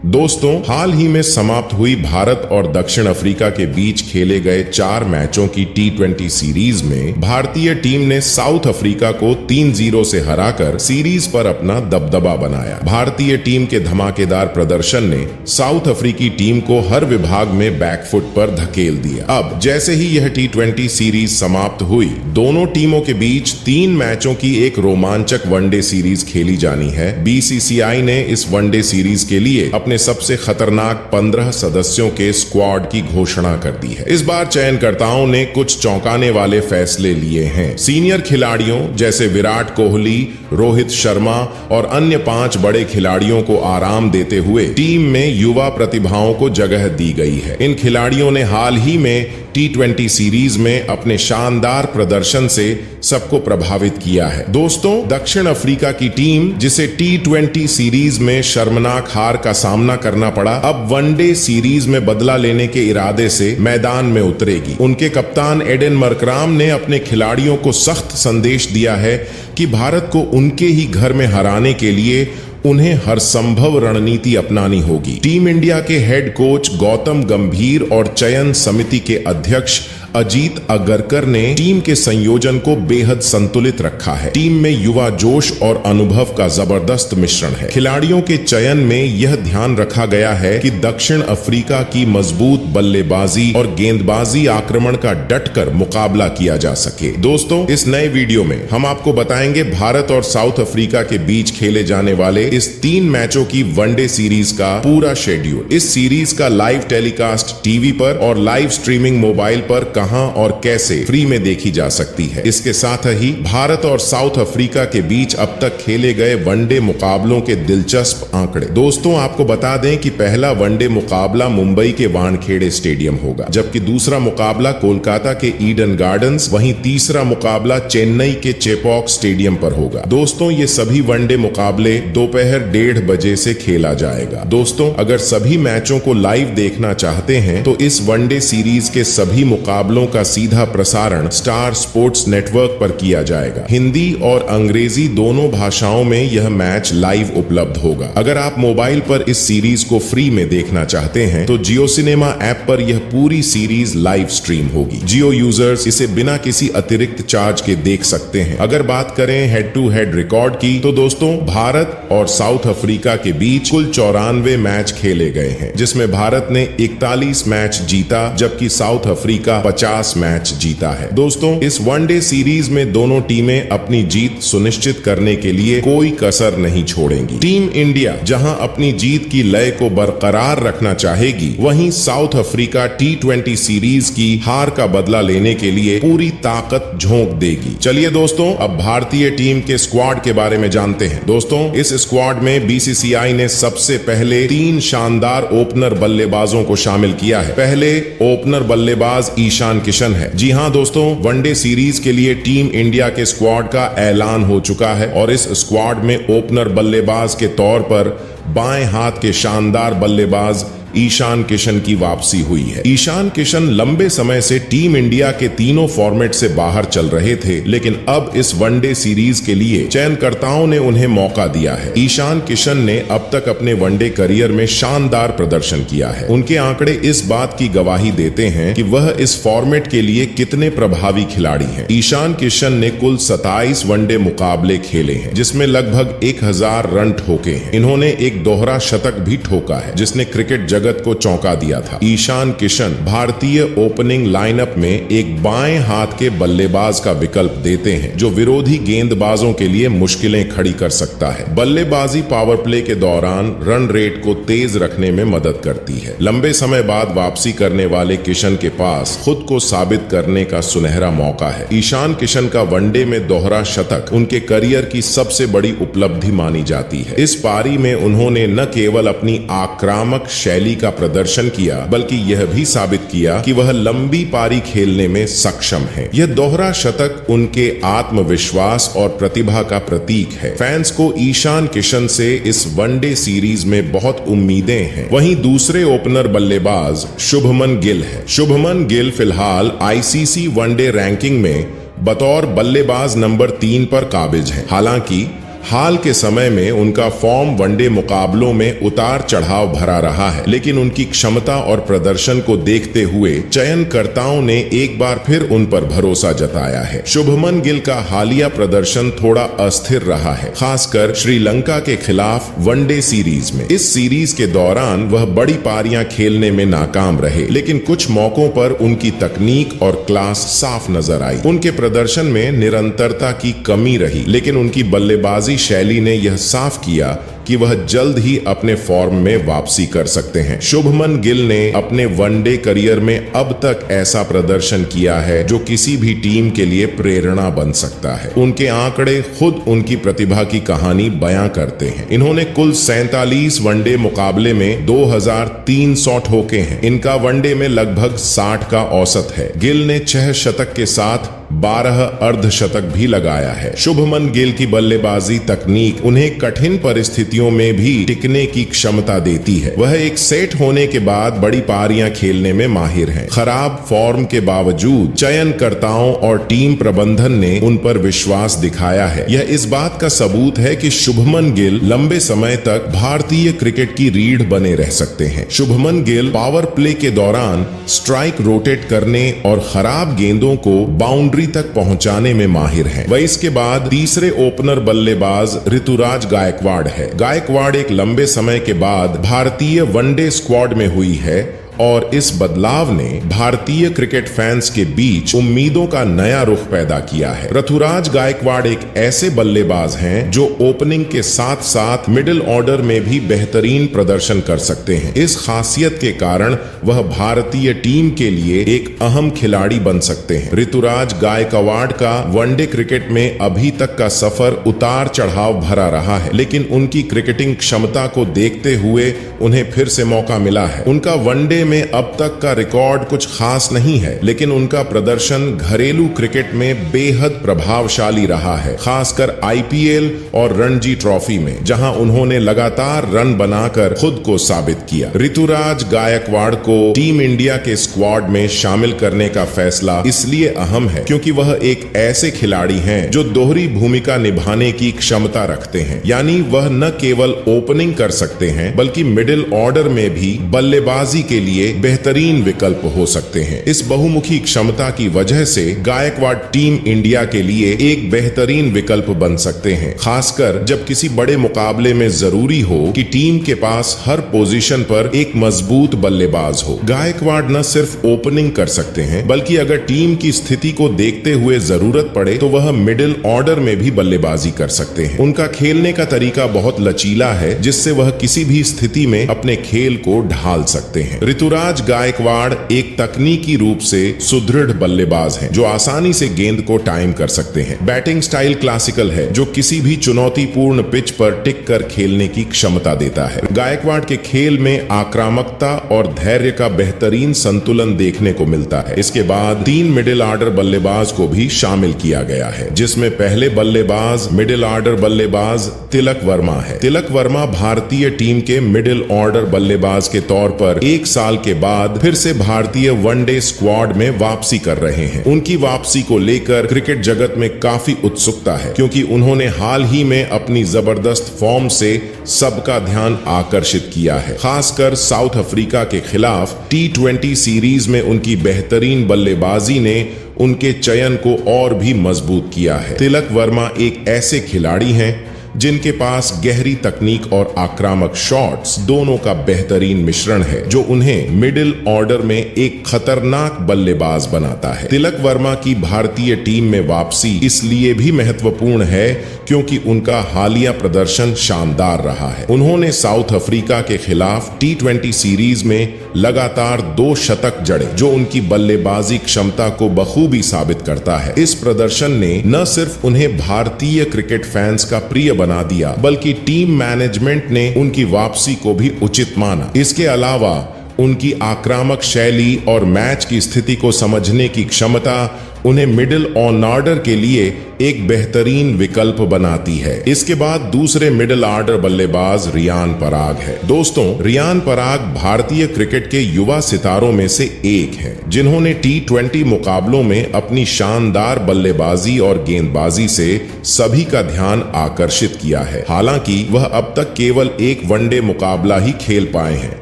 दोस्तों, हाल ही में समाप्त हुई भारत और दक्षिण अफ्रीका के बीच खेले गए 4 मैचों की T20 सीरीज में भारतीय टीम ने साउथ अफ्रीका को 3-0 से हराकर सीरीज पर अपना दबदबा बनाया। भारतीय टीम के धमाकेदार प्रदर्शन ने साउथ अफ्रीकी टीम को हर विभाग में बैकफुट पर धकेल दिया। अब जैसे ही यह T20 सीरीज समाप्त हुई, दोनों टीमों के बीच 3 मैचों की एक रोमांचक वनडे सीरीज खेली जानी है। BCCI ने इस वनडे सीरीज के लिए अपने सबसे खतरनाक 15 सदस्यों के स्क्वाड की घोषणा कर दी है। इस बार चयनकर्ताओं ने कुछ चौंकाने वाले फैसले लिए हैं। सीनियर खिलाड़ियों जैसे विराट कोहली, रोहित शर्मा और अन्य 5 बड़े खिलाड़ियों को आराम देते हुए टीम में युवा प्रतिभाओं को जगह दी गई है। इन खिलाड़ियों ने हाल ही में T20 सीरीज में अपने शानदार प्रदर्शन से सबको प्रभावित किया है। दोस्तों, दक्षिण अफ्रीका की टीम, जिसे T20 सीरीज में शर्मनाक हार का सामना करना पड़ा, अब वनडे सीरीज में बदला लेने के इरादे से मैदान में उतरेगी। उनके कप्तान एडेन मरकराम ने अपने खिलाड़ियों को सख्त संदेश दिया है कि भारत को उनके ही घर में हराने के लिए उन्हें हर संभव रणनीति अपनानी होगी। टीम इंडिया के हेड कोच गौतम गंभीर और चयन समिति के अध्यक्ष अजीत अगरकर ने टीम के संयोजन को बेहद संतुलित रखा है। टीम में युवा जोश और अनुभव का जबरदस्त मिश्रण है। खिलाड़ियों के चयन में यह ध्यान रखा गया है कि दक्षिण अफ्रीका की मजबूत बल्लेबाजी और गेंदबाजी आक्रमण का डटकर मुकाबला किया जा सके। दोस्तों, इस नए वीडियो में हम आपको बताएंगे भारत और साउथ अफ्रीका के बीच खेले जाने वाले इस 3 मैचों की वनडे सीरीज का पूरा शेड्यूल। इस सीरीज का लाइव टेलीकास्ट टीवी पर और लाइव स्ट्रीमिंग मोबाइल पर कहां और कैसे फ्री में देखी जा सकती है। इसके साथ ही भारत और साउथ अफ्रीका के बीच अब तक खेले गए वनडे मुकाबलों के दिलचस्प आंकड़े। दोस्तों, आपको बता दें कि पहला वनडे मुकाबला मुंबई के वानखेड़े स्टेडियम होगा, जबकि दूसरा मुकाबला कोलकाता के ईडन गार्डन्स, वहीं तीसरा मुकाबला चेन्नई के चेपॉक स्टेडियम पर होगा। दोस्तों, ये सभी वनडे मुकाबले दोपहर 1:30 बजे से खेला जाएगा। दोस्तों, अगर सभी मैचों को लाइव देखना चाहते हैं तो इस वनडे सीरीज के सभी मुकाबलों का सीधा प्रसारण स्टार स्पोर्ट्स नेटवर्क पर किया जाएगा। हिंदी और अंग्रेजी दोनों भाषाओं में यह मैच लाइव उपलब्ध होगा। अगर आप मोबाइल पर इस सीरीज को फ्री में देखना चाहते हैं तो जियो सिनेमा ऐप पर यह पूरी सीरीज लाइव स्ट्रीम होगी। जियो यूजर्स इसे बिना किसी अतिरिक्त चार्ज के देख सकते हैं। अगर बात करें हेड टू हेड रिकॉर्ड की, तो दोस्तों, भारत और साउथ अफ्रीका के बीच कुल 94 मैच खेले गए हैं, जिसमें भारत ने 41 मैच जीता, जबकि साउथ अफ्रीका 50 मैच जीता है। दोस्तों, इस वनडे सीरीज में दोनों टीमें अपनी जीत सुनिश्चित करने के लिए कोई कसर नहीं छोड़ेंगी। टीम इंडिया जहां अपनी जीत की लय को बरकरार रखना चाहेगी, वहीं साउथ अफ्रीका T20 सीरीज की हार का बदला लेने के लिए पूरी ताकत झोंक देगी। चलिए दोस्तों, अब भारतीय टीम के स्क्वाड के बारे में जानते हैं। दोस्तों, इस स्क्वाड में BCCI ने सबसे पहले 3 शानदार ओपनर बल्लेबाजों को शामिल किया है। पहले ओपनर बल्लेबाज ईशान किशन है। जी हां दोस्तों, वनडे सीरीज के लिए टीम इंडिया के स्क्वाड का ऐलान हो चुका है और इस स्क्वाड में ओपनर बल्लेबाज के तौर पर बाएं हाथ के शानदार बल्लेबाज ईशान किशन की वापसी हुई है। ईशान किशन लंबे समय से टीम इंडिया के तीनों फॉर्मेट से बाहर चल रहे थे, लेकिन अब इस वनडे सीरीज के लिए चयनकर्ताओं ने उन्हें मौका दिया है। ईशान किशन ने अब तक अपने वनडे करियर में शानदार प्रदर्शन किया है। उनके आंकड़े इस बात की गवाही देते हैं कि वह इस फॉर्मेट के लिए कितने प्रभावी खिलाड़ी हैं। ईशान किशन ने कुल 27 वनडे मुकाबले खेले हैं, जिसमें लगभग 1000 रन ठोके हैं। इन्होंने एक दोहरा शतक भी ठोका है, जिसने क्रिकेट जगत को चौंका दिया था। ईशान किशन भारतीय ओपनिंग लाइनअप में एक बाएं हाथ के बल्लेबाज का विकल्प देते हैं, जो विरोधी गेंदबाजों के लिए मुश्किलें खड़ी कर सकता है। बल्लेबाजी पावर प्ले के दौरान रन रेट को तेज रखने में मदद करती है। लंबे समय बाद वापसी करने वाले किशन के पास खुद को साबित करने का सुनहरा मौका है। ईशान किशन का वनडे में दोहरा शतक उनके करियर की सबसे बड़ी उपलब्धि मानी जाती है। इस पारी में उन्होंने न केवल अपनी आक्रामक शैली का प्रदर्शन किया, बल्कि यह भी साबित किया कि वह लंबी पारी खेलने में सक्षम है। यह दोहरा शतक उनके आत्मविश्वास और प्रतिभा का प्रतीक है। फैंस को ईशान किशन से इस वनडे सीरीज में बहुत उम्मीदें हैं। वहीं दूसरे ओपनर बल्लेबाज शुभमन गिल है। शुभमन गिल फिलहाल ICC वनडे रैंकिंग में बतौर बल्लेबाज नंबर 3 पर काबिज है। हालांकि हाल के समय में उनका फॉर्म वनडे मुकाबलों में उतार चढ़ाव भरा रहा है, लेकिन उनकी क्षमता और प्रदर्शन को देखते हुए चयनकर्ताओं ने एक बार फिर उन पर भरोसा जताया है। शुभमन गिल का हालिया प्रदर्शन थोड़ा अस्थिर रहा है, खासकर श्रीलंका के खिलाफ वनडे सीरीज में। इस सीरीज के दौरान वह बड़ी पारियां खेलने में नाकाम रहे, लेकिन कुछ मौकों पर उनकी तकनीक और क्लास साफ नजर आई। उनके प्रदर्शन में निरंतरता की कमी रही, लेकिन उनकी बल्लेबाजी शैली ने यह साफ किया कि वह जल्द ही अपने फॉर्म में वापसी कर सकते हैं। शुभमन गिल ने अपने वनडे करियर में अब तक ऐसा प्रदर्शन किया है जो किसी भी टीम के लिए प्रेरणा बन सकता है। उनके आंकड़े खुद उनकी प्रतिभा की कहानी बयां करते हैं। इन्होंने कुल 47 वनडे मुकाबले में 2300 ठोके हैं। इनका वनडे में लगभग 60 का औसत है। गिल ने 6 शतक के साथ 12 अर्धशतक भी लगाया है। शुभमन गिल की बल्लेबाजी तकनीक उन्हें कठिन परिस्थितियों में भी टिकने की क्षमता देती है। वह एक सेट होने के बाद बड़ी पारियां खेलने में माहिर हैं। खराब फॉर्म के बावजूद चयनकर्ताओं और टीम प्रबंधन ने उन पर विश्वास दिखाया है। यह इस बात का सबूत है कि शुभमन गिल लंबे समय तक भारतीय क्रिकेट की रीढ़ बने रह सकते हैं। शुभमन गिल पावर प्ले के दौरान स्ट्राइक रोटेट करने और खराब गेंदों को बाउंड्री तक पहुंचाने में माहिर हैं। वह इसके बाद तीसरे ओपनर बल्लेबाज ऋतुराज गायकवाड़ है। गायकवाड़ एक लंबे समय के बाद भारतीय वनडे स्क्वाड में हुई है और इस बदलाव ने भारतीय क्रिकेट फैंस के बीच उम्मीदों का नया रुख पैदा किया है। ऋतुराज गायकवाड़ एक ऐसे बल्लेबाज हैं जो ओपनिंग के साथ साथ मिडिल ऑर्डर में भी बेहतरीन प्रदर्शन कर सकते हैं। इस खासियत के कारण वह भारतीय टीम के लिए एक अहम खिलाड़ी बन सकते हैं। ऋतुराज गायकवाड़ का वनडे क्रिकेट में अभी तक का सफर उतार चढ़ाव भरा रहा है, लेकिन उनकी क्रिकेटिंग क्षमता को देखते हुए उन्हें फिर से मौका मिला है। उनका वनडे में अब तक का रिकॉर्ड कुछ खास नहीं है, लेकिन उनका प्रदर्शन घरेलू क्रिकेट में बेहद प्रभावशाली रहा है, खासकर आईपीएल और रणजी ट्रॉफी में, जहां उन्होंने लगातार रन बनाकर खुद को साबित किया। ऋतुराज गायकवाड़ को टीम इंडिया के स्क्वाड में शामिल करने का फैसला इसलिए अहम है क्योंकि वह एक ऐसे खिलाड़ी हैं जो दोहरी भूमिका निभाने की क्षमता रखते हैं। यानी वह न केवल ओपनिंग कर सकते हैं बल्कि मिडिल ऑर्डर में भी बल्लेबाजी के लिए बेहतरीन विकल्प हो सकते हैं। इस बहुमुखी क्षमता की वजह से गायकवाड़ टीम इंडिया के लिए एक बेहतरीन विकल्प बन सकते हैं, खासकर जब किसी बड़े मुकाबले में जरूरी हो कि टीम के पास हर पोजीशन पर एक मजबूत बल्लेबाज हो। गायकवाड़ न सिर्फ ओपनिंग कर सकते हैं बल्कि अगर टीम की स्थिति को देखते हुए जरूरत पड़े तो वह मिडिल ऑर्डर में भी बल्लेबाजी कर सकते हैं। उनका खेलने का तरीका बहुत लचीला है, जिससे वह किसी भी स्थिति में अपने खेल को ढाल सकते हैं। ऋतुराज गायकवाड़ एक तकनीकी रूप से सुदृढ़ बल्लेबाज हैं जो आसानी से गेंद को टाइम कर सकते हैं। बैटिंग स्टाइल क्लासिकल है जो किसी भी चुनौतीपूर्ण पिच पर टिक कर खेलने की क्षमता देता है। गायकवाड़ के खेल में आक्रामकता और धैर्य का बेहतरीन संतुलन देखने को मिलता है। इसके बाद 3 मिडिल ऑर्डर बल्लेबाज को भी शामिल किया गया है, जिसमें पहले बल्लेबाज मिडिल ऑर्डर बल्लेबाज तिलक वर्मा है। तिलक वर्मा भारतीय टीम के मिडिल ऑर्डर बल्लेबाज के तौर पर 1 साल के बाद फिर से भारतीय वनडे स्क्वाड में वापसी कर रहे हैं। उनकी वापसी को लेकर क्रिकेट जगत में काफी उत्सुकता है, क्योंकि उन्होंने हाल ही में अपनी जबरदस्त फॉर्म से सबका ध्यान आकर्षित किया है। खासकर साउथ अफ्रीका के खिलाफ T20 सीरीज में उनकी बेहतरीन बल्लेबाजी ने उनके चयन को और भी मजबूत किया है। तिलक वर्मा एक ऐसे खिलाड़ी हैं जिनके पास गहरी तकनीक और आक्रामक शॉट्स दोनों का बेहतरीन मिश्रण है, जो उन्हें मिडिल ऑर्डर में एक खतरनाक बल्लेबाज बनाता है। तिलक वर्मा की भारतीय टीम में वापसी इसलिए भी महत्वपूर्ण है क्योंकि उनका हालिया प्रदर्शन शानदार रहा है। उन्होंने साउथ अफ्रीका के खिलाफ T20 सीरीज में लगातार 2 शतक जड़े, जो उनकी बल्लेबाजी क्षमता को बखूबी साबित करता है। इस प्रदर्शन ने न सिर्फ उन्हें भारतीय क्रिकेट फैंस का प्रिय बना दिया, बल्कि टीम मैनेजमेंट ने उनकी वापसी को भी उचित माना। इसके अलावा उनकी आक्रामक शैली और मैच की स्थिति को समझने की क्षमता उन्हें मिडिल ऑर्डर के लिए एक बेहतरीन विकल्प बनाती है। इसके बाद दूसरे मिडिल ऑर्डर बल्लेबाज रियान पराग है। दोस्तों, रियान पराग भारतीय क्रिकेट के युवा सितारों में से एक हैं, जिन्होंने T20 मुकाबलों में अपनी शानदार बल्लेबाजी और गेंदबाजी से सभी का ध्यान आकर्षित किया है। हालांकि वह अब तक केवल एक वनडे मुकाबला ही खेल पाए हैं,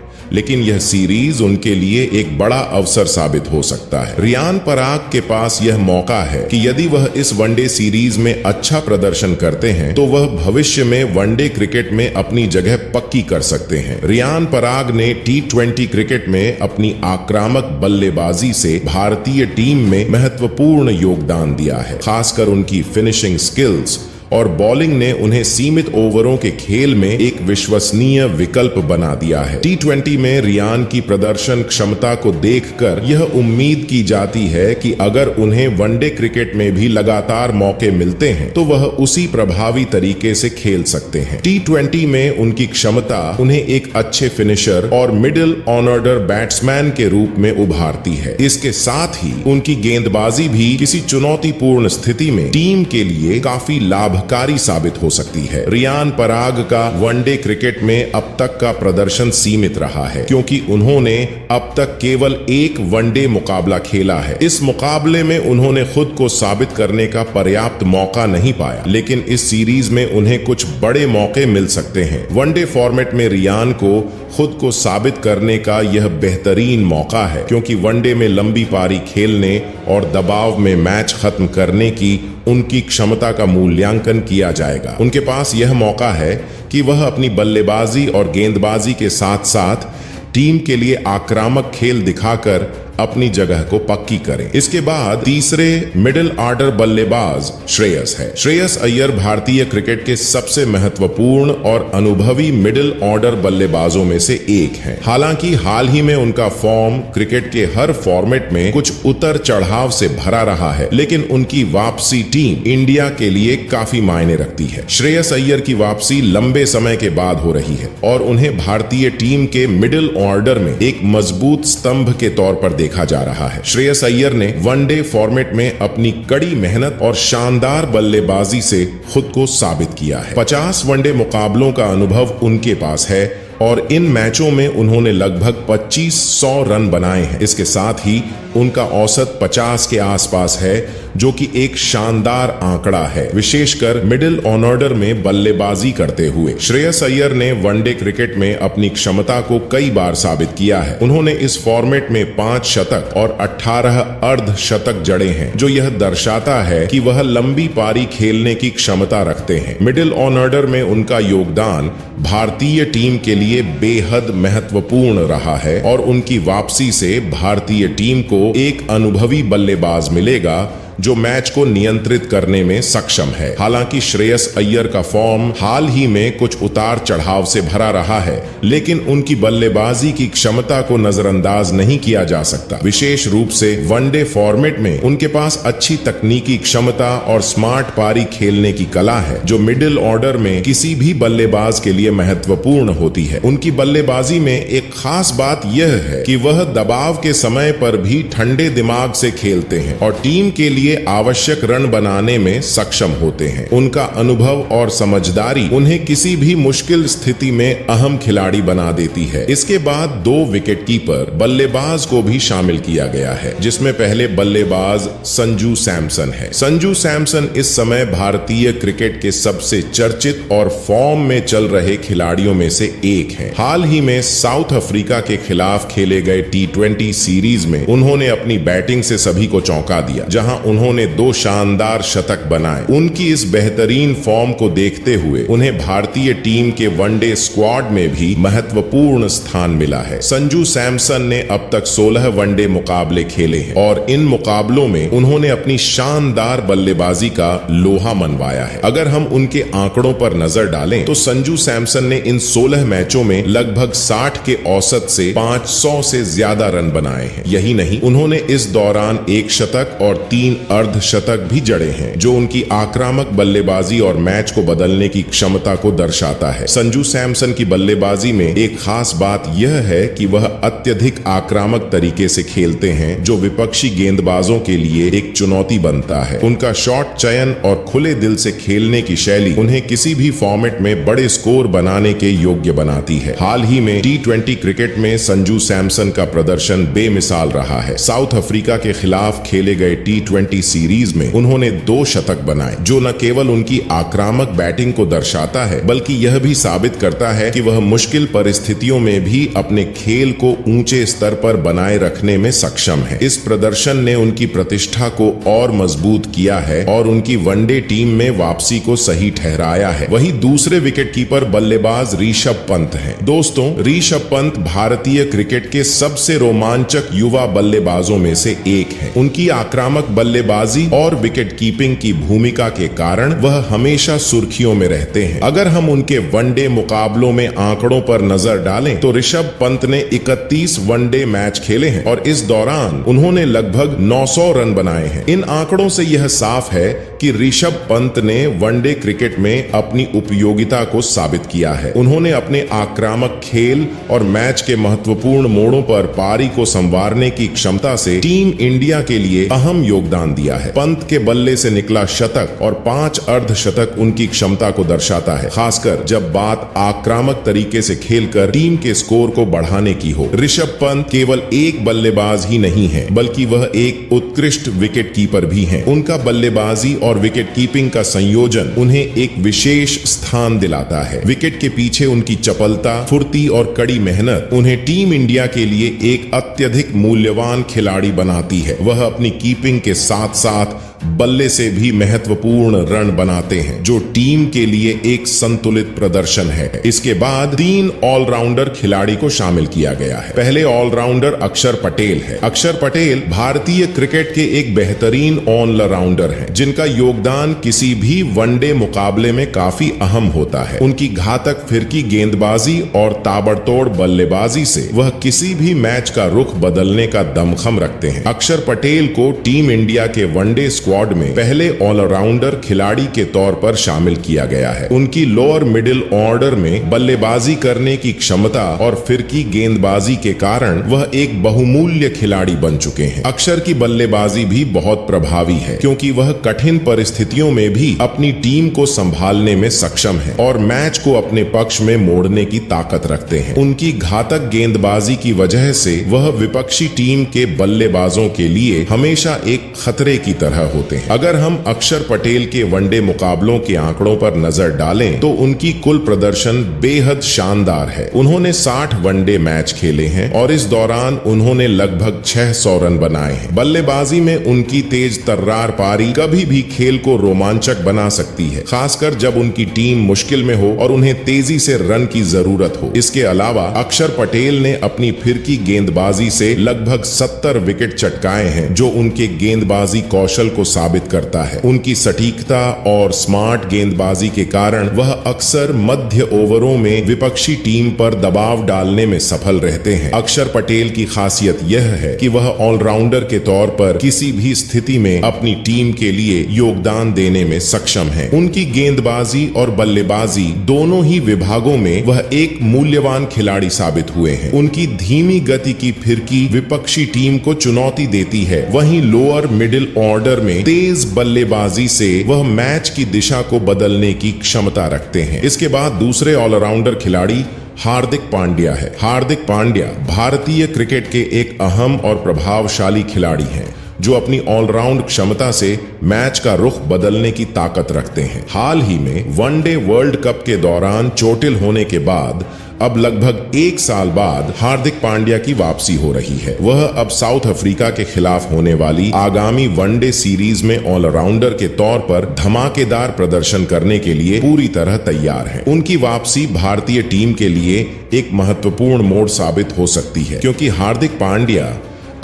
लेकिन यह सीरीज उनके लिए एक बड़ा अवसर साबित हो सकता है। रियान पराग के पास यह मौका है कि यदि वह इस वनडे सीरीज में अच्छा प्रदर्शन करते हैं तो वह भविष्य में वनडे क्रिकेट में अपनी जगह पक्की कर सकते हैं। रियान पराग ने T20 क्रिकेट में अपनी आक्रामक बल्लेबाजी से भारतीय टीम में महत्वपूर्ण योगदान दिया है। खासकर उनकी फिनिशिंग स्किल्स और बॉलिंग ने उन्हें सीमित ओवरों के खेल में एक विश्वसनीय विकल्प बना दिया है। T20 में रियान की प्रदर्शन क्षमता को देखकर यह उम्मीद की जाती है कि अगर उन्हें वनडे क्रिकेट में भी लगातार मौके मिलते हैं तो वह उसी प्रभावी तरीके से खेल सकते हैं। T20 में उनकी क्षमता उन्हें एक अच्छे फिनिशर और मिडिल ऑर्डर बैट्समैन के रूप में उभारती है। इसके साथ ही उनकी गेंदबाजी भी किसी चुनौतीपूर्ण स्थिति में टीम के लिए काफी लाभकारी साबित हो सकती है। रियान पराग का वनडे क्रिकेट में अब तक का प्रदर्शन सीमित रहा है, क्योंकि उन्होंने अब तक केवल एक वनडे मुकाबला खेला है। इस मुकाबले में उन्होंने खुद को साबित करने का पर्याप्त मौका नहीं पाया, लेकिन इस सीरीज में उन्हें कुछ बड़े मौके मिल सकते हैं। वनडे फॉर्मेट में रियान को खुद को साबित करने का यह बेहतरीन मौका है, क्योंकि वनडे में लंबी पारी खेलने और दबाव में मैच खत्म करने की उनकी क्षमता का मूल्यांकन किया जाएगा। उनके पास यह मौका है कि वह अपनी बल्लेबाजी और गेंदबाजी के साथ साथ टीम के लिए आक्रामक खेल दिखाकर अपनी जगह को पक्की करें। इसके बाद तीसरे मिडिल ऑर्डर बल्लेबाज श्रेयस है। श्रेयस अय्यर भारतीय क्रिकेट के सबसे महत्वपूर्ण और अनुभवी मिडिल ऑर्डर बल्लेबाजों में से एक हैं। हालांकि हाल ही में उनका फॉर्म क्रिकेट के हर फॉर्मेट में कुछ उतर चढ़ाव से भरा रहा है, लेकिन उनकी वापसी टीम इंडिया के लिए काफी मायने रखती है। श्रेयस अय्यर की वापसी लंबे समय के बाद हो रही है और उन्हें भारतीय टीम के मिडिल ऑर्डर में एक मजबूत स्तंभ के तौर पर देखा जा रहा है। श्रेयस अय्यर ने वनडे फॉर्मेट में अपनी कड़ी मेहनत और शानदार बल्लेबाजी से खुद को साबित किया है। 50 वनडे मुकाबलों का अनुभव उनके पास है और इन मैचों में उन्होंने लगभग 2500 रन बनाए हैं। इसके साथ ही उनका औसत 50 के आसपास है, जो कि एक शानदार आंकड़ा है, विशेषकर मिडिल ऑर्डर में बल्लेबाजी करते हुए। श्रेयस अय्यर ने वनडे क्रिकेट में अपनी क्षमता को कई बार साबित किया है। उन्होंने इस फॉर्मेट में 5 शतक और 18 अर्धशतक जड़े हैं, जो यह दर्शाता है कि वह लंबी पारी खेलने की क्षमता रखते हैं। मिडिल ऑर्डर में उनका योगदान भारतीय टीम के लिए बेहद महत्वपूर्ण रहा है और उनकी वापसी से भारतीय टीम को एक अनुभवी बल्लेबाज मिलेगा जो मैच को नियंत्रित करने में सक्षम है। हालांकि श्रेयस अय्यर का फॉर्म हाल ही में कुछ उतार चढ़ाव से भरा रहा है, लेकिन उनकी बल्लेबाजी की क्षमता को नजरअंदाज नहीं किया जा सकता। विशेष रूप से वनडे फॉर्मेट में उनके पास अच्छी तकनीकी क्षमता और स्मार्ट पारी खेलने की कला है, जो मिडिल ऑर्डर में किसी भी बल्लेबाज के लिए महत्वपूर्ण होती है। उनकी बल्लेबाजी में एक खास बात यह है कि वह दबाव के समय पर भी ठंडे दिमाग से खेलते हैं और टीम के लिए आवश्यक रन बनाने में सक्षम होते हैं। उनका अनुभव और समझदारी उन्हें किसी भी मुश्किल स्थिति में अहम खिलाड़ी बना देती है। इसके बाद 2 विकेटकीपर बल्लेबाज को भी शामिल किया गया है, जिसमें पहले बल्लेबाज संजू सैमसन है। संजू सैमसन इस समय भारतीय क्रिकेट के सबसे चर्चित और फॉर्म में चल रहे खिलाड़ियों में से एक हैं। हाल ही में साउथ अफ्रीका के खिलाफ खेले गए T20 सीरीज में उन्होंने अपनी बैटिंग से सभी को चौंका दिया, जहां उन्होंने 2 शानदार शतक बनाए। उनकी इस बेहतरीन फॉर्म को देखते हुए उन्हें भारतीय टीम के वनडे स्क्वाड में भी महत्वपूर्ण स्थान मिला है। संजू सैमसन ने अब तक 16 वनडे मुकाबले खेले हैं और इन मुकाबलों में उन्होंने अपनी शानदार बल्लेबाजी का लोहा मनवाया है। अगर हम उनके आंकड़ों पर नजर डालें तो संजू सैमसन ने इन 16 मैचों में लगभग 60 के औसत से 500 से ज्यादा रन बनाए हैं। यही नहीं, उन्होंने इस दौरान 1 शतक और 3 अर्धशतक भी जड़े हैं, जो उनकी आक्रामक बल्लेबाजी और मैच को बदलने की क्षमता को दर्शाता है। संजू सैमसन की बल्लेबाजी में एक खास बात यह है कि वह अत्यधिक आक्रामक तरीके से खेलते हैं, जो विपक्षी गेंदबाजों के लिए एक चुनौती बनता है। उनका शॉट चयन और खुले दिल से खेलने की शैली उन्हें किसी भी फॉर्मेट में बड़े स्कोर बनाने के योग्य बनाती है। हाल ही में टी20 क्रिकेट में संजू सैमसन का प्रदर्शन बेमिसाल रहा है। साउथ अफ्रीका के खिलाफ खेले गए टी20 सीरीज में उन्होंने 2 शतक बनाए, जो न केवल उनकी आक्रामक बैटिंग को दर्शाता है, बल्कि यह भी साबित करता है कि वह मुश्किल परिस्थितियों में भी अपने खेल को ऊंचे स्तर पर बनाए रखने में सक्षम है। इस प्रदर्शन ने उनकी प्रतिष्ठा को और मजबूत किया है और उनकी वनडे टीम में वापसी को सही ठहराया है। वहीं दूसरे विकेटकीपर बल्लेबाज ऋषभ पंत हैं। दोस्तों, ऋषभ पंत भारतीय क्रिकेट के सबसे रोमांचक युवा बल्लेबाजों में से एक है। उनकी आक्रामक बल्लेबाजी और विकेट कीपिंग की भूमिका के कारण वह हमेशा सुर्खियों में रहते हैं। अगर हम उनके वनडे मुकाबलों में आंकड़ों पर नजर डालें तो ऋषभ पंत ने 31 वनडे मैच खेले हैं और इस दौरान उन्होंने लगभग 900 रन बनाए हैं। इन आंकड़ों से यह साफ है कि ऋषभ पंत ने वनडे क्रिकेट में अपनी उपयोगिता को साबित किया है। उन्होंने अपने आक्रामक खेल और मैच के महत्वपूर्ण मोड़ों पर पारी को संवारने की क्षमता से टीम इंडिया के लिए अहम योगदान दिया है। पंत के बल्ले से निकला शतक और 5 अर्धशतक उनकी क्षमता को दर्शाता है, खासकर जब बात आक्रामक तरीके से खेलकर टीम के स्कोर को बढ़ाने की हो। ऋषभ पंत केवल एक बल्लेबाज ही नहीं है, बल्कि वह एक उत्कृष्ट विकेट कीपर भी हैं। उनका बल्लेबाजी और विकेट कीपिंग का संयोजन उन्हें एक विशेष स्थान दिलाता है। विकेट के पीछे उनकी चपलता, फुर्ती और कड़ी मेहनत उन्हें टीम इंडिया के लिए एक अत्यधिक मूल्यवान खिलाड़ी बनाती है। वह अपनी कीपिंग के साथ साथ बल्ले से भी महत्वपूर्ण रन बनाते हैं, जो टीम के लिए एक संतुलित प्रदर्शन है। इसके बाद 3 ऑलराउंडर खिलाड़ी को शामिल किया गया है। पहले ऑलराउंडर अक्षर पटेल है। अक्षर पटेल भारतीय क्रिकेट के एक बेहतरीन ऑलराउंडर हैं, जिनका योगदान किसी भी वनडे मुकाबले में काफी अहम होता है। उनकी घातक फिरकी गेंदबाजी और ताबड़तोड़ बल्लेबाजी से वह किसी भी मैच का रुख बदलने का दमखम रखते हैं। अक्षर पटेल को टीम इंडिया के वनडे स्क्वाड में पहले ऑलराउंडर खिलाड़ी के तौर पर शामिल किया गया है। उनकी लोअर मिडिल ऑर्डर में बल्लेबाजी करने की क्षमता और फिरकी गेंदबाजी के कारण वह एक बहुमूल्य खिलाड़ी बन चुके हैं। अक्षर की बल्लेबाजी भी बहुत प्रभावी है, क्योंकि वह कठिन परिस्थितियों में भी अपनी टीम को संभालने में सक्षम है और मैच को अपने पक्ष में मोड़ने की ताकत रखते हैं। उनकी घातक गेंदबाजी की वजह से वह विपक्षी टीम के बल्लेबाजों के लिए हमेशा एक खतरे की तरह होते हैं। अगर हम अक्षर पटेल के वनडे मुकाबलों के आंकड़ों पर नजर डालें तो उनकी कुल प्रदर्शन बेहद शानदार है। उन्होंने 60 वनडे मैच खेले हैं और इस दौरान उन्होंने लगभग 600 रन बनाए हैं। बल्लेबाजी में उनकी तेज तर्रार पारी कभी भी खेल को रोमांचक बना सकती है, खासकर जब उनकी टीम मुश्किल में हो और उन्हें तेजी से रन की जरूरत हो। इसके अलावा अक्षर पटेल ने अपनी फिरकी गेंदबाजी से लगभग 70 विकेट चटकाए हैं, जो उनके गेंदबाजी कौशल को साबित करता है। उनकी सटीकता और स्मार्ट गेंदबाजी के कारण वह अक्सर मध्य ओवरों में विपक्षी टीम पर दबाव डालने में सफल रहते हैं। अक्षर पटेल की खासियत यह है कि वह ऑलराउंडर के तौर पर किसी भी स्थिति में अपनी टीम के लिए योगदान देने में सक्षम है। उनकी गेंदबाजी और बल्लेबाजी दोनों ही विभागों में वह एक मूल्यवान खिलाड़ी साबित हुए हैं। उनकी धीमी गति की फिरकी विपक्षी टीम को चुनौती देती है, वहीं लोअर मिडिल ऑर्डर में तेज बल्लेबाजी से वह मैच की दिशा को बदलने की क्षमता रखते हैं। इसके बाद दूसरे ऑलराउंडर खिलाड़ी हार्दिक पांड्या है। हार्दिक पांड्या भारतीय क्रिकेट के एक अहम और प्रभावशाली खिलाड़ी हैं, जो अपनी ऑलराउंड क्षमता से मैच का रुख बदलने की ताकत रखते हैं। हाल ही में वनडे वर्ल्ड कप के दौरान चोटिल होने के बाद अब लगभग 1 साल बाद हार्दिक पांड्या की वापसी हो रही है। वह अब साउथ अफ्रीका के खिलाफ होने वाली आगामी वनडे सीरीज में ऑलराउंडर के तौर पर धमाकेदार प्रदर्शन करने के लिए पूरी तरह तैयार है। उनकी वापसी भारतीय टीम के लिए एक महत्वपूर्ण मोड़ साबित हो सकती है, क्योंकि हार्दिक पांड्या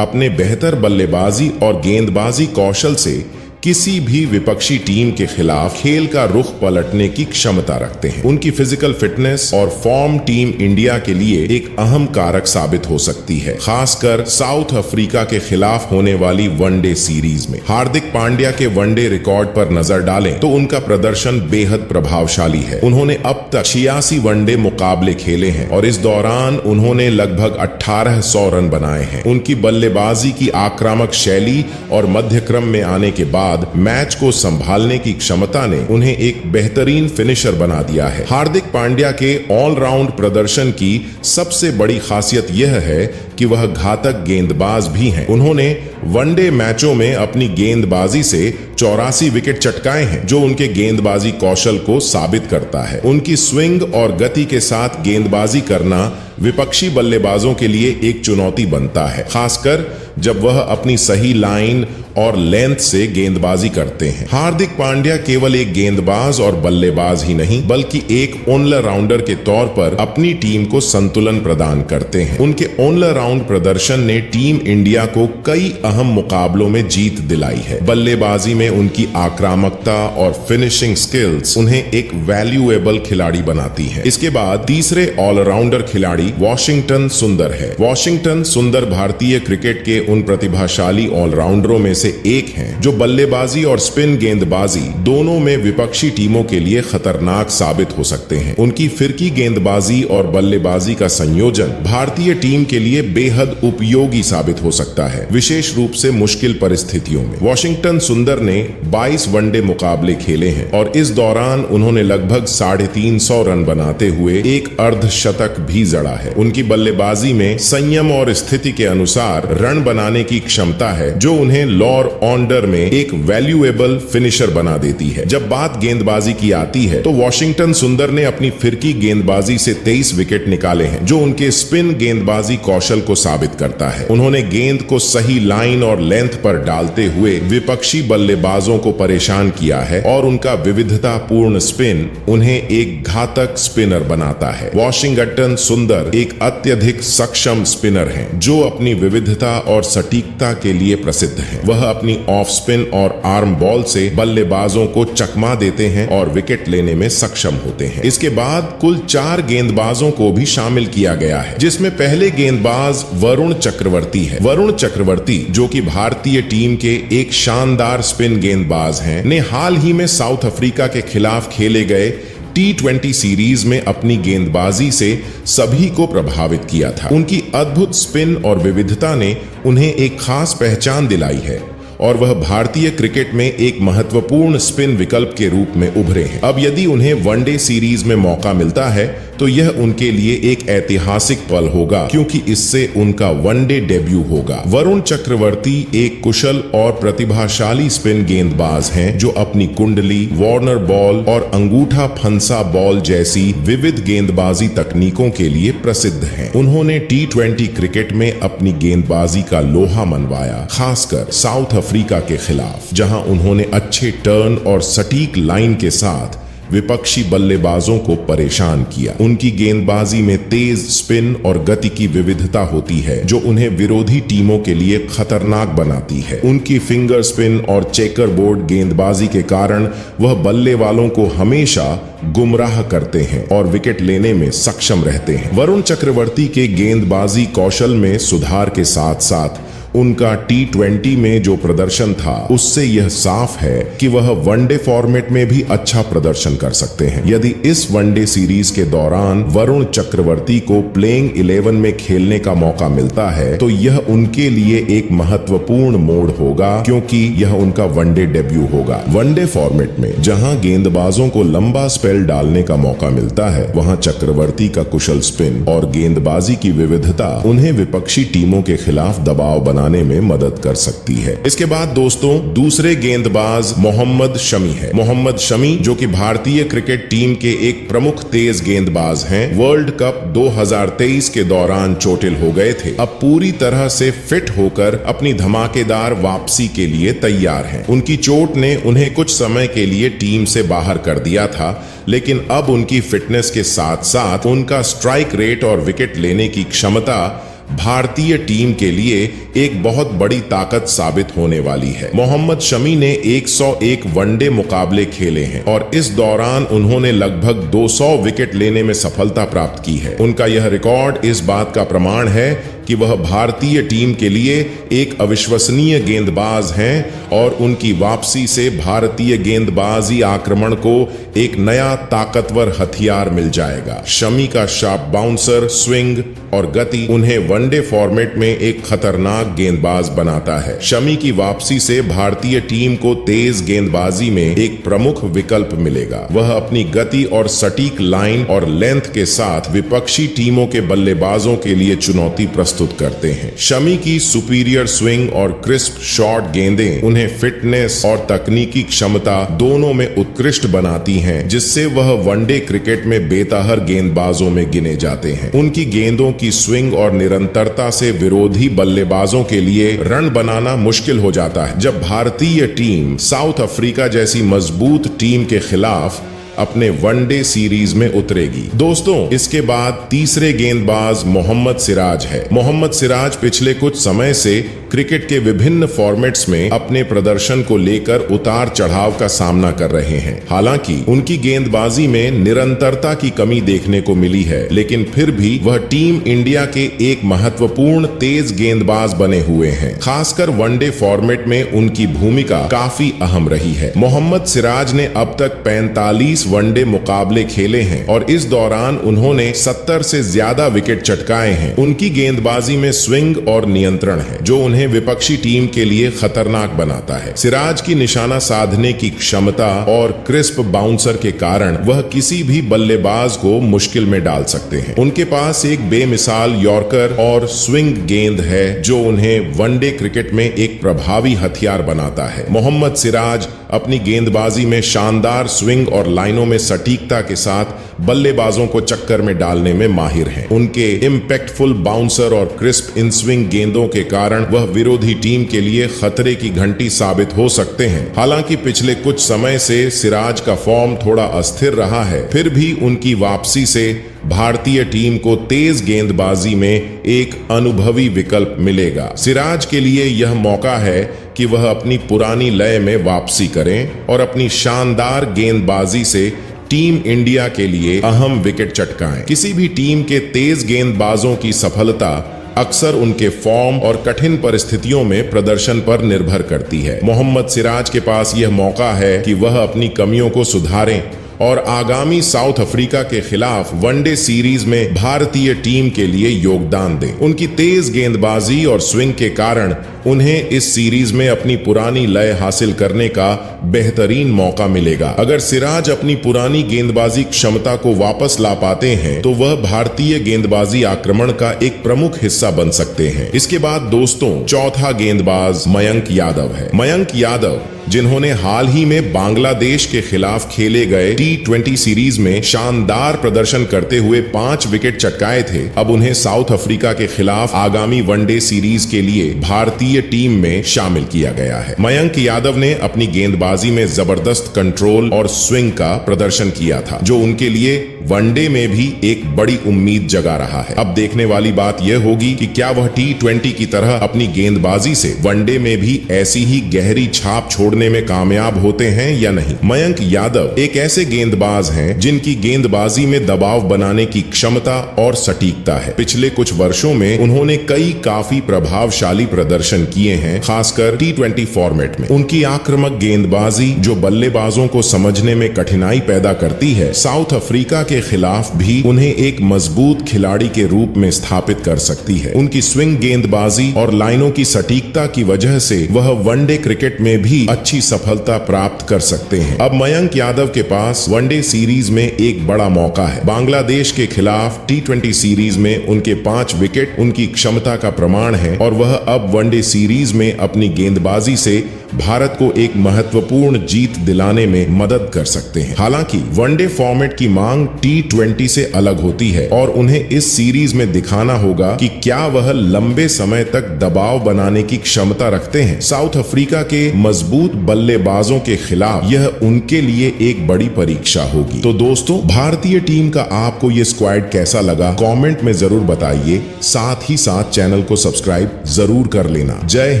अपने बेहतर बल्लेबाजी और गेंदबाजी कौशल से किसी भी विपक्षी टीम के खिलाफ खेल का रुख पलटने की क्षमता रखते हैं। उनकी फिजिकल फिटनेस और फॉर्म टीम इंडिया के लिए एक अहम कारक साबित हो सकती है, खासकर साउथ अफ्रीका के खिलाफ होने वाली वनडे सीरीज में। हार्दिक पांड्या के वनडे रिकॉर्ड पर नजर डालें तो उनका प्रदर्शन बेहद प्रभावशाली है। उन्होंने अब तक 86 वनडे मुकाबले खेले हैं और इस दौरान उन्होंने लगभग 1800 रन बनाए हैं। उनकी बल्लेबाजी की आक्रामक शैली और मध्यक्रम में आने के बाद मैच को संभालने की क्षमता ने उन्हें एक बेहतरीन फिनिशर बना दिया है। हार्दिक पांड्या के ऑलराउंड प्रदर्शन की सबसे बड़ी खासियत यह है कि वह घातक गेंदबाज भी हैं। उन्होंने वनडे मैचों में अपनी गेंदबाजी से 84 विकेट चटकाए हैं, जो उनके गेंदबाजी कौशल को साबित करता है। उनकी स्विंग और गति के साथ गेंदबाजी करना विपक्षी बल्लेबाजों के लिए एक चुनौती बनता है, खासकर जब वह अपनी सही लाइन और लेंथ से गेंदबाजी करते हैं। हार्दिक पांड्या केवल एक गेंदबाज और बल्लेबाज ही नहीं, बल्कि एक ऑलराउंडर के तौर पर अपनी टीम को संतुलन प्रदान करते हैं। उनके ऑलराउंड प्रदर्शन ने टीम इंडिया को कई अहम मुकाबलों में जीत दिलाई है। बल्लेबाजी में उनकी आक्रामकता और फिनिशिंग स्किल्स उन्हें एक वैल्यूएबल खिलाड़ी बनाती है। इसके बाद तीसरे ऑलराउंडर खिलाड़ी वॉशिंगटन सुंदर है। वॉशिंगटन सुंदर भारतीय क्रिकेट के उन प्रतिभाशाली ऑलराउंडरों में से एक हैं जो बल्लेबाजी और स्पिन गेंदबाजी दोनों में विपक्षी टीमों के लिए खतरनाक साबित हो सकते हैं। उनकी फिरकी गेंदबाजी और बल्लेबाजी का संयोजन भारतीय टीम के लिए बेहद उपयोगी साबित हो सकता है, विशेष रूप से मुश्किल परिस्थितियों में। वॉशिंगटन सुंदर ने 22 वनडे मुकाबले खेले हैं और इस दौरान उन्होंने लगभग 350 रन बनाते हुए एक अर्धशतक भी जड़ा है। उनकी बल्लेबाजी में संयम और स्थिति के अनुसार रन बनाने की क्षमता है, जो उन्हें लॉर ऑर्डर में एक वैल्यूएबल फिनिशर बना देती है। जब बात गेंदबाजी की आती है तो वॉशिंगटन सुंदर ने अपनी फिरकी गेंदबाजी से 23 विकेट निकाले हैं, जो उनके स्पिन गेंदबाजी कौशल को साबित करता है। उन्होंने गेंद को सही लाइन और लेंथ पर डालते हुए विपक्षी बल्लेबाजों को परेशान किया है और उनका विविधतापूर्ण स्पिन उन्हें एक घातक स्पिनर बनाता है। वॉशिंगटन सुंदर एक अत्यधिक सक्षम स्पिनर हैं, जो अपनी विविधता और सटीकता के लिए प्रसिद्ध है। वह अपनी ऑफ स्पिन और आर्म बॉल से बल्लेबाजों को चकमा देते हैं और विकेट लेने में सक्षम होते हैं। इसके बाद कुल 4 गेंदबाजों को भी शामिल किया गया है, जिसमें पहले गेंदबाज वरुण चक्रवर्ती है। वरुण चक्रवर्ती, जो कि भारतीय टीम के एक शानदार स्पिन गेंदबाज हैं, ने हाल ही में साउथ अफ्रीका के खिलाफ खेले गए T20 सीरीज में अपनी गेंदबाजी से सभी को प्रभावित किया था। उनकी अद्भुत स्पिन और विविधता ने उन्हें एक खास पहचान दिलाई है और वह भारतीय क्रिकेट में एक महत्वपूर्ण स्पिन विकल्प के रूप में उभरे हैं। अब यदि उन्हें वनडे सीरीज में मौका मिलता है तो यह उनके लिए एक ऐतिहासिक पल होगा, क्योंकि इससे उनका वनडे डेब्यू होगा। वरुण चक्रवर्ती एक कुशल और प्रतिभाशाली स्पिन गेंदबाज हैं, जो अपनी कुंडली, वार्नर बॉल और अंगूठा फंसा बॉल जैसी विविध गेंदबाजी तकनीकों के लिए प्रसिद्ध हैं। उन्होंने T20 क्रिकेट में अपनी गेंदबाजी का लोहा मनवाया, खासकर साउथ अफ्रीका के खिलाफ, जहां उन्होंने अच्छे टर्न और सटीक लाइन के साथ विपक्षी बल्लेबाजों को परेशान किया। उनकी गेंदबाजी में तेज स्पिन और गति की विविधता होती है, जो उन्हें विरोधी टीमों के लिए खतरनाक बनाती है। उनकी फिंगर स्पिन और चेकर बोर्ड गेंदबाजी के कारण वह बल्ले वालों को हमेशा गुमराह करते हैं और विकेट लेने में सक्षम रहते हैं। वरुण चक्रवर्ती के गेंदबाजी कौशल में सुधार के साथ साथ उनका T20 में जो प्रदर्शन था, उससे यह साफ है कि वह वनडे फॉर्मेट में भी अच्छा प्रदर्शन कर सकते हैं। यदि इस वनडे सीरीज के दौरान वरुण चक्रवर्ती को प्लेइंग 11 में खेलने का मौका मिलता है तो यह उनके लिए एक महत्वपूर्ण मोड़ होगा, क्योंकि यह उनका वनडे डेब्यू होगा। वनडे फॉर्मेट में जहां गेंदबाजों को लंबा स्पेल डालने का मौका मिलता है, वहां चक्रवर्ती का कुशल स्पिन और गेंदबाजी की विविधता उन्हें विपक्षी टीमों के खिलाफ दबाव बनाने में मदद कर सकती है। इसके बाद दोस्तों, दूसरे गेंदबाज मोहम्मद शमी है। मोहम्मद शमी, जो कि भारतीय क्रिकेट टीम के एक प्रमुख तेज गेंदबाज हैं, वर्ल्ड कप 2023 के दौरान चोटिल हो गए थे। अब पूरी तरह से फिट होकर अपनी धमाकेदार वापसी के लिए तैयार हैं। उनकी चोट ने उन्हें कुछ समय के लिए टीम से बाहर कर दिया था, लेकिन अब उनकी फिटनेस के साथ साथ उनका स्ट्राइक रेट और विकेट लेने की क्षमता भारतीय टीम के लिए एक बहुत बड़ी ताकत साबित होने वाली है। मोहम्मद शमी ने 101 वनडे मुकाबले खेले हैं और इस दौरान उन्होंने लगभग 200 विकेट लेने में सफलता प्राप्त की है। उनका यह रिकॉर्ड इस बात का प्रमाण है कि वह भारतीय टीम के लिए एक अविश्वसनीय गेंदबाज हैं और उनकी वापसी से भारतीय गेंदबाजी आक्रमण को एक नया ताकतवर हथियार मिल जाएगा। शमी का शार्प बाउंसर, स्विंग और गति उन्हें वनडे फॉर्मेट में एक खतरनाक गेंदबाज बनाता है। शमी की वापसी से भारतीय टीम को तेज गेंदबाजी में एक प्रमुख विकल्प मिलेगा। वह अपनी गति और सटीक लाइन और लेंथ के साथ विपक्षी टीमों के बल्लेबाजों के लिए चुनौती प्रस्तुत करते हैं। शमी की सुपीरियर स्विंग और क्रिस्प शॉर्ट गेंदें उन्हें फिटनेस और तकनीकी क्षमता दोनों में उत्कृष्ट बनाती हैं, जिससे वह वनडे क्रिकेट में बेताहर गेंदबाजों में गिने जाते हैं। उनकी गेंदों की स्विंग और निरंतरता से विरोधी बल्लेबाजों के लिए रन बनाना मुश्किल हो जाता है। जब भारतीय टीम साउथ अफ्रीका जैसी मजबूत टीम के खिलाफ अपने वनडे सीरीज में उतरेगी। दोस्तों, इसके बाद तीसरे गेंदबाज मोहम्मद सिराज है। मोहम्मद सिराज पिछले कुछ समय से क्रिकेट के विभिन्न फॉर्मेट्स में अपने प्रदर्शन को लेकर उतार चढ़ाव का सामना कर रहे हैं। हालांकि उनकी गेंदबाजी में निरंतरता की कमी देखने को मिली है, लेकिन फिर भी वह टीम इंडिया के एक महत्वपूर्ण तेज गेंदबाज बने हुए हैं। खासकर वनडे फॉर्मेट में उनकी भूमिका काफी अहम रही है। मोहम्मद सिराज ने अब तक 45 वनडे मुकाबले खेले हैं और इस दौरान उन्होंने 70 से ज्यादा विकेट चटकाए हैं। उनकी गेंदबाजी में स्विंग और नियंत्रण है, जो उन्हें विपक्षी टीम के लिए खतरनाक बनाता है। सिराज की निशाना साधने की क्षमता और क्रिस्प बाउंसर के कारण वह किसी भी बल्लेबाज को मुश्किल में डाल सकते हैं। उनके पास एक बेमिसाल यॉर्कर और स्विंग गेंद है, जो उन्हें वनडे क्रिकेट में एक प्रभावी हथियार बनाता है। मोहम्मद सिराज अपनी गेंदबाजी में शानदार स्विंग और लाइनों में सटीकता के साथ बल्लेबाजों को चक्कर में डालने में माहिर हैं। उनके इम्पैक्टफुल बाउंसर और क्रिस्प इन स्विंग गेंदों के कारण वह विरोधी टीम के लिए खतरे की घंटी साबित हो सकते हैं। हालांकि पिछले कुछ समय से सिराज का फॉर्म थोड़ा अस्थिर रहा है, फिर भी उनकी वापसी से भारतीय टीम को तेज गेंदबाजी में एक अनुभवी विकल्प मिलेगा। सिराज के लिए यह मौका है कि वह अपनी पुरानी लय में वापसी करें और अपनी शानदार गेंदबाजी से टीम इंडिया के लिए अहम विकेट चटकाएं। किसी भी टीम के तेज गेंदबाजों की सफलता अक्सर उनके फॉर्म और कठिन परिस्थितियों में प्रदर्शन पर निर्भर करती है। मोहम्मद सिराज के पास यह मौका है कि वह अपनी कमियों को सुधारें और आगामी साउथ अफ्रीका के खिलाफ वनडे सीरीज में भारतीय टीम के लिए योगदान दें। उनकी तेज गेंदबाजी और स्विंग के कारण उन्हें इस सीरीज में अपनी पुरानी लय हासिल करने का बेहतरीन मौका मिलेगा। अगर सिराज अपनी पुरानी गेंदबाजी क्षमता को वापस ला पाते हैं तो वह भारतीय गेंदबाजी आक्रमण का एक प्रमुख हिस्सा बन सकते हैं। इसके बाद दोस्तों, चौथा गेंदबाज मयंक यादव है। मयंक यादव, जिन्होंने हाल ही में बांग्लादेश के खिलाफ खेले गए T20 सीरीज में शानदार प्रदर्शन करते हुए 5 विकेट चटकाए थे, अब उन्हें साउथ अफ्रीका के खिलाफ आगामी वनडे सीरीज के लिए भारतीय टीम में शामिल किया गया है। मयंक यादव ने अपनी गेंदबाजी में जबरदस्त कंट्रोल और स्विंग का प्रदर्शन किया था, जो उनके लिए वनडे में भी एक बड़ी उम्मीद जगा रहा है। अब देखने वाली बात यह होगी कि क्या वह T20 की तरह अपनी गेंदबाजी से वनडे में भी ऐसी ही गहरी छाप छोड़ने में कामयाब होते हैं या नहीं। मयंक यादव एक ऐसे गेंदबाज हैं जिनकी गेंदबाजी में दबाव बनाने की क्षमता और सटीकता है। पिछले कुछ वर्षों में उन्होंने कई काफी प्रभावशाली प्रदर्शन किए हैं, खासकर T20 फॉर्मेट में। उनकी आक्रामक गेंदबाजी, जो बल्लेबाजों को समझने में कठिनाई पैदा करती है, साउथ अफ्रीका के खिलाफ भी उन्हें एक मजबूत खिलाड़ी के रूप में स्थापित कर सकती है। उनकी स्विंग गेंदबाजी और लाइनों की सटीकता की वजह से वह वनडे क्रिकेट में भी अच्छी सफलता प्राप्त कर सकते हैं। अब मयंक यादव के पास वनडे सीरीज में एक बड़ा मौका है। बांग्लादेश के खिलाफ T20 सीरीज में उनके 5 विकेट उनकी क्षमता का प्रमाण है और वह अब वनडे सीरीज में अपनी गेंदबाजी से भारत को एक महत्वपूर्ण जीत दिलाने में मदद कर सकते हैं। हालांकि वनडे फॉर्मेट की मांग T20 से अलग होती है और उन्हें इस सीरीज में दिखाना होगा कि क्या वह लंबे समय तक दबाव बनाने की क्षमता रखते हैं। साउथ अफ्रीका के मजबूत बल्लेबाजों के खिलाफ यह उनके लिए एक बड़ी परीक्षा होगी। तो दोस्तों, भारतीय टीम का आपको ये स्क्वाड कैसा लगा कमेंट में जरूर बताइए। साथ ही साथ चैनल को सब्सक्राइब जरूर कर लेना। जय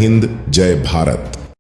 हिंद, जय भारत।